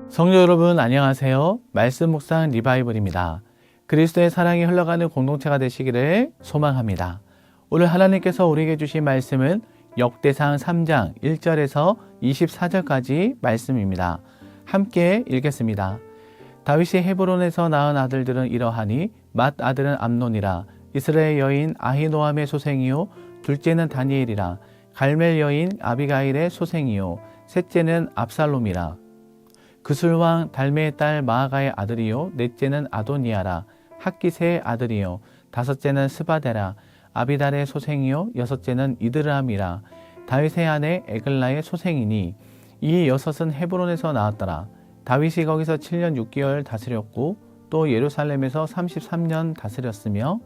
성도 여러분 안녕하세요. 말씀 묵상 리바이벌입니다. 그리스도의 사랑이 흘러가는 공동체가 되시기를 소망합니다. 오늘 하나님께서 우리에게 주신 말씀은 역대상 3장 1절에서 24절까지 말씀입니다. 함께 읽겠습니다. 다윗이 헤브론에서 낳은 아들들은 이러하니 맏 아들은 암논이라 이스라엘 여인 아히노암의 소생이요 둘째는 다니엘이라 갈멜 여인 아비가일의 소생이요 셋째는 압살롬이라 그술왕 달메의 딸 마아가의 아들이요 넷째는 아도니아라 학기세의 아들이요 다섯째는 스바데라 아비달의 소생이요 여섯째는 이드람이라 다윗의 아내 에글라의 소생이니 이 여섯은 헤브론에서 나왔더라. 다윗이 거기서 7년 6개월 다스렸고 또 예루살렘에서 33년 다스렸으며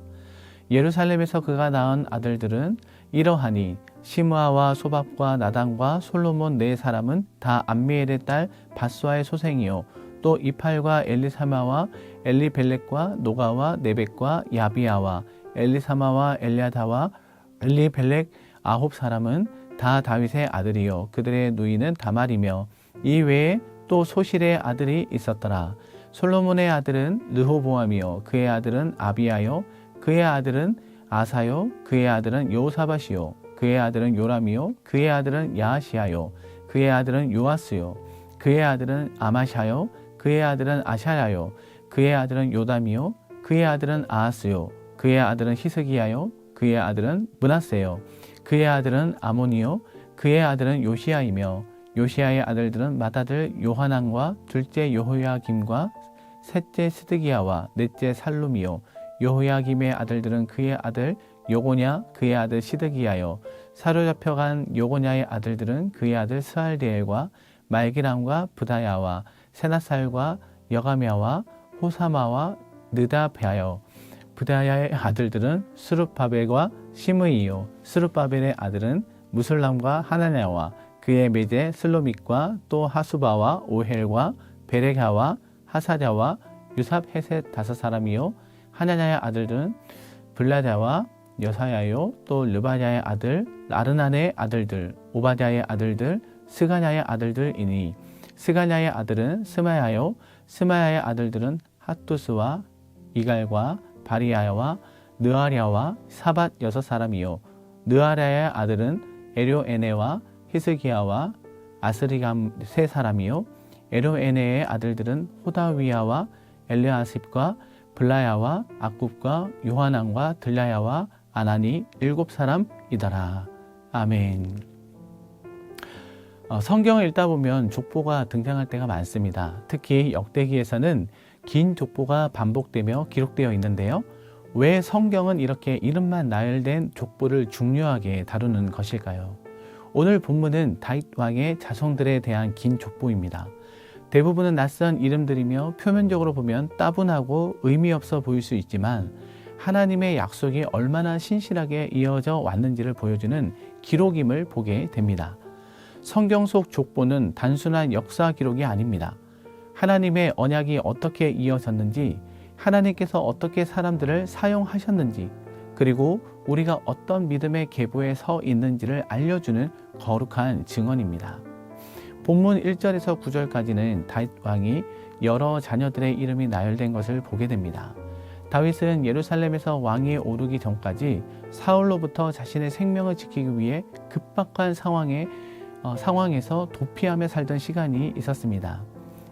예루살렘에서 그가 낳은 아들들은 이러하니 시므아와 소밥과 나단과 솔로몬 네 사람은 다 암미엘의 딸 바수아의 소생이요 또 이팔과 엘리사마와 엘리벨렉과 노가와 네벡과 야비아와 엘리사마와 엘리아다와 엘리벨렉 아홉 사람은 다 다윗의 아들이요 그들의 누이는 다말이며 이 외에 또 소실의 아들이 있었더라. 솔로몬의 아들은 르호보암이요 그의 아들은 아비야요 그의 아들은 아사요 그의 아들은 여호사밧이요 그의 아들은 요람이요 그의 아들은 야하시야요 그의 아들은 요아스요 그의 아들은 아마샤요 그의 아들은 아샤야요 그의 아들은 요담이요 그의 아들은 아하스요 그의 아들은 히스기야요 그의 아들은 므낫세요 그의 아들은 아모니요 그의 아들은 요시야이며 요시야의 아들들은 맏아들 요하난과 둘째 여호야김과 셋째 스드기야와 넷째 살룸이요 여호야김의 아들들은 그의 아들 요고냐 그의 아들 시드기야요 사로잡혀간 요고냐의 아들들은 그의 아들 스알디엘과 말기람과 부다야와 세나살과 여가미아와 호사마와 느다베아요 부다야의 아들들은 스룹바벨과 시므이요 스룹바벨의 아들은 무슬람과 하나냐와 그의 매제 슬로믹과 또 하수바와 오헬과 베레가와 하사랴와 유삽 헤셋 다섯 사람이요 하나냐의 아들들은 블라자와 여사야요 또 르바냐의 아들 아르난의 아들들 오바댜의 아들들 스가냐의 아들들이니 스가냐의 아들은 스마야요 스마야의 아들들은 핫두스와 이갈과 바리야와 느아랴와 사밧 여섯 사람이요 느아랴의 아들은 에료에네와 히스기야와 아스리감 세 사람이요 에료에네의 아들들은 호다위야와 엘르아십과 블라야와 악굽과 요하난과 들라야와 아나니 일곱 사람이더라. 아멘. 성경을 읽다 보면 족보가 등장할 때가 많습니다. 특히 역대기에서는 긴 족보가 반복되며 기록되어 있는데요. 왜 성경은 이렇게 이름만 나열된 족보를 중요하게 다루는 것일까요? 오늘 본문은 다윗 왕의 자손들에 대한 긴 족보입니다. 대부분은 낯선 이름들이며 표면적으로 보면 따분하고 의미 없어 보일 수 있지만 하나님의 약속이 얼마나 신실하게 이어져 왔는지를 보여주는 기록임을 보게 됩니다. 성경 속 족보는 단순한 역사 기록이 아닙니다. 하나님의 언약이 어떻게 이어졌는지, 하나님께서 어떻게 사람들을 사용하셨는지, 그리고 우리가 어떤 믿음의 계보에 서 있는지를 알려주는 거룩한 증언입니다. 본문 1절에서 9절까지는 다윗 왕이 여러 자녀들의 이름이 나열된 것을 보게 됩니다. 다윗은 예루살렘에서 왕위에 오르기 전까지 사울로부터 자신의 생명을 지키기 위해 급박한 상황에서 도피하며 살던 시간이 있었습니다.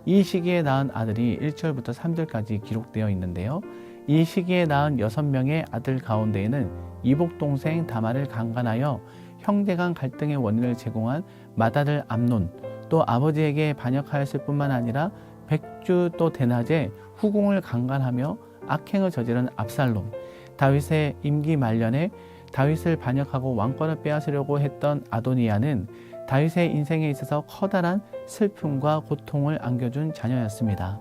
이 시기에 낳은 아들이 1절부터 3절까지 기록되어 있는데요. 이 시기에 낳은 6명의 아들 가운데에는 이복동생 다말을 강간하여 형제 간 갈등의 원인을 제공한 맏아들 암논, 또 아버지에게 반역하였을 뿐만 아니라 백주 또 대낮에 후궁을 강간하며 악행을 저지른 압살롬, 다윗의 임기 말년에 다윗을 반역하고 왕권을 빼앗으려고 했던 아도니아는 다윗의 인생에 있어서 커다란 슬픔과 고통을 안겨준 자녀였습니다.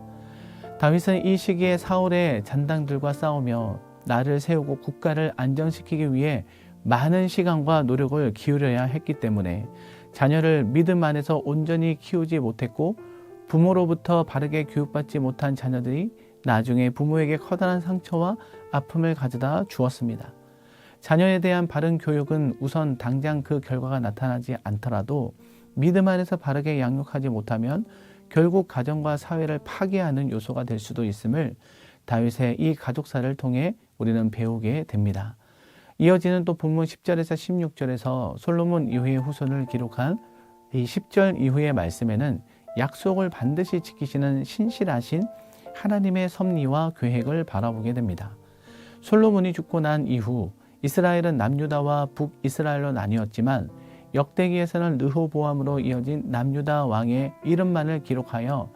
다윗은 이 시기에 사울의 잔당들과 싸우며 나를 세우고 국가를 안정시키기 위해 많은 시간과 노력을 기울여야 했기 때문에 자녀를 믿음 안에서 온전히 키우지 못했고 부모로부터 바르게 교육받지 못한 자녀들이 나중에 부모에게 커다란 상처와 아픔을 가져다 주었습니다. 자녀에 대한 바른 교육은 우선 당장 그 결과가 나타나지 않더라도 믿음 안에서 바르게 양육하지 못하면 결국 가정과 사회를 파괴하는 요소가 될 수도 있음을 다윗의 이 가족사를 통해 우리는 배우게 됩니다. 이어지는 또 본문 10절에서 16절에서 솔로몬 이후의 후손을 기록한 이 10절 이후의 말씀에는 약속을 반드시 지키시는 신실하신 하나님의 섭리와 계획을 바라보게 됩니다. 솔로몬이 죽고 난 이후 이스라엘은 남유다와 북이스라엘로 나뉘었지만 역대기에서는 르호보암으로 이어진 남유다 왕의 이름만을 기록하여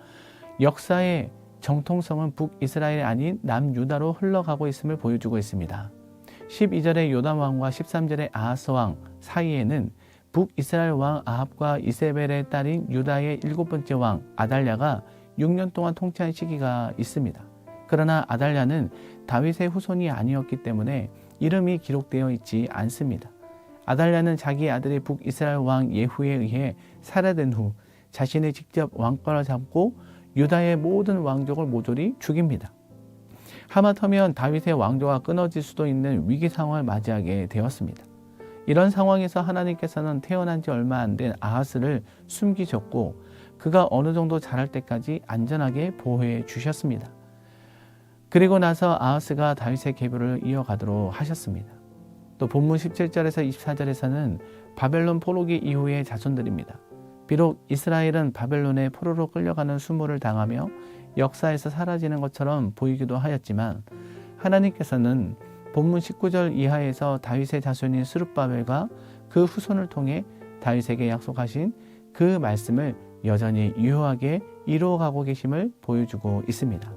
역사의 정통성은 북이스라엘이 아닌 남유다로 흘러가고 있음을 보여주고 있습니다. 12절의 요담 왕과 13절의 아하스 왕 사이에는 북이스라엘 왕 아합과 이세벨의 딸인 유다의 7번째 왕 아달랴가 6년 동안 통치한 시기가 있습니다. 그러나 아달랴는 다윗의 후손이 아니었기 때문에 이름이 기록되어 있지 않습니다. 아달랴는 자기 아들이 북이스라엘 왕 예후에 의해 살해된 후 자신이 직접 왕권을 잡고 유다의 모든 왕족을 모조리 죽입니다. 하마터면 다윗의 왕조가 끊어질 수도 있는 위기 상황을 맞이하게 되었습니다. 이런 상황에서 하나님께서는 태어난 지 얼마 안 된 아하스를 숨기셨고 그가 어느 정도 자랄 때까지 안전하게 보호해 주셨습니다. 그리고 나서 아하스가 다윗의 계보를 이어가도록 하셨습니다. 또 본문 17절에서 24절에서는 바벨론 포로기 이후의 자손들입니다. 비록 이스라엘은 바벨론의 포로로 끌려가는 수모를 당하며 역사에서 사라지는 것처럼 보이기도 하였지만 하나님께서는 본문 19절 이하에서 다윗의 자손인 스룹바벨과 그 후손을 통해 다윗에게 약속하신 그 말씀을 여전히 유효하게 이루어가고 계심을 보여주고 있습니다.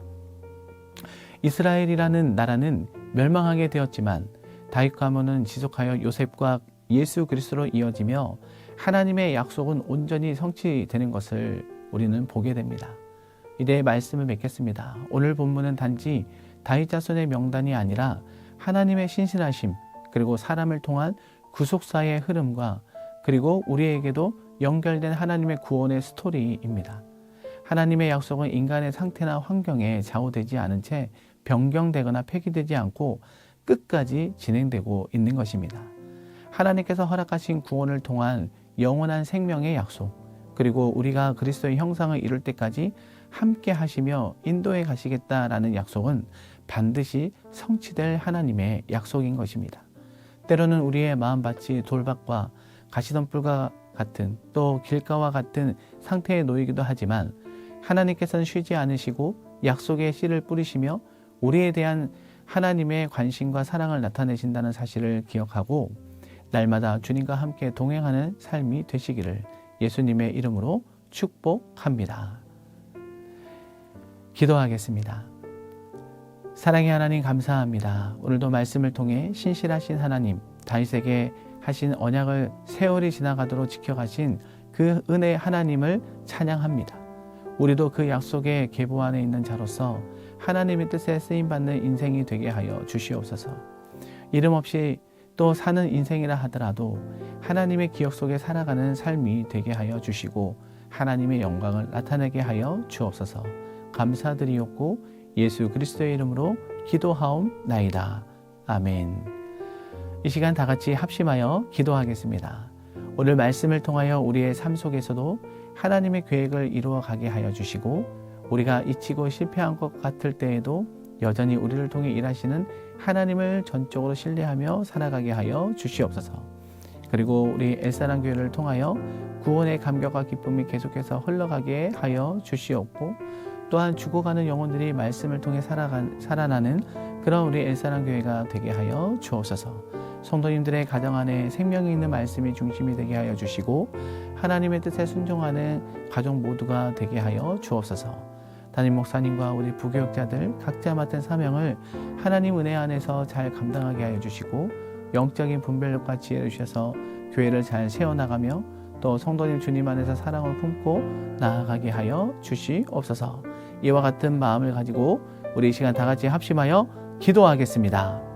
이스라엘이라는 나라는 멸망하게 되었지만 다윗 가문은 지속하여 요셉과 예수 그리스도로 이어지며 하나님의 약속은 온전히 성취되는 것을 우리는 보게 됩니다. 이대의 말씀을 맺겠습니다. 오늘 본문은 단지 다윗 자손의 명단이 아니라 하나님의 신실하심 그리고 사람을 통한 구속사의 흐름과 그리고 우리에게도 연결된 하나님의 구원의 스토리입니다. 하나님의 약속은 인간의 상태나 환경에 좌우되지 않은 채 변경되거나 폐기되지 않고 끝까지 진행되고 있는 것입니다. 하나님께서 허락하신 구원을 통한 영원한 생명의 약속 그리고 우리가 그리스도의 형상을 이룰 때까지 함께 하시며 인도해 가시겠다라는 약속은 반드시 성취될 하나님의 약속인 것입니다. 때로는 우리의 마음밭이 돌밭과 가시덤불과 같은 또 길가와 같은 상태에 놓이기도 하지만 하나님께서는 쉬지 않으시고 약속의 씨를 뿌리시며 우리에 대한 하나님의 관심과 사랑을 나타내신다는 사실을 기억하고 날마다 주님과 함께 동행하는 삶이 되시기를 예수님의 이름으로 축복합니다. 기도하겠습니다. 사랑의 하나님 감사합니다. 오늘도 말씀을 통해 신실하신 하나님, 다윗에게 하신 언약을 세월이 지나가도록 지켜가신 그 은혜 하나님을 찬양합니다. 우리도 그 약속의 계보 안에 있는 자로서 하나님의 뜻에 쓰임받는 인생이 되게 하여 주시옵소서. 이름 없이 또 사는 인생이라 하더라도 하나님의 기억 속에 살아가는 삶이 되게 하여 주시고 하나님의 영광을 나타내게 하여 주옵소서. 감사드리옵고 예수 그리스도의 이름으로 기도하옵나이다. 아멘. 이 시간 다 같이 합심하여 기도하겠습니다. 오늘 말씀을 통하여 우리의 삶 속에서도 하나님의 계획을 이루어 가게 하여 주시고 우리가 잊히고 실패한 것 같을 때에도 여전히 우리를 통해 일하시는 하나님을 전적으로 신뢰하며 살아가게 하여 주시옵소서. 그리고 우리 엘사랑 교회를 통하여 구원의 감격과 기쁨이 계속해서 흘러가게 하여 주시옵고 또한 죽어가는 영혼들이 말씀을 통해 살아나는 그런 우리 엘사랑 교회가 되게 하여 주옵소서. 성도님들의 가정 안에 생명이 있는 말씀이 중심이 되게 하여 주시고 하나님의 뜻에 순종하는 가족 모두가 되게 하여 주옵소서. 담임 목사님과 우리 부교육자들 각자 맡은 사명을 하나님 은혜 안에서 잘 감당하게 하여 주시고 영적인 분별력과 지혜를 주셔서 교회를 잘 세워나가며 또 성도님 주님 안에서 사랑을 품고 나아가게 하여 주시옵소서. 이와 같은 마음을 가지고 우리 이 시간 다 같이 합심하여 기도하겠습니다.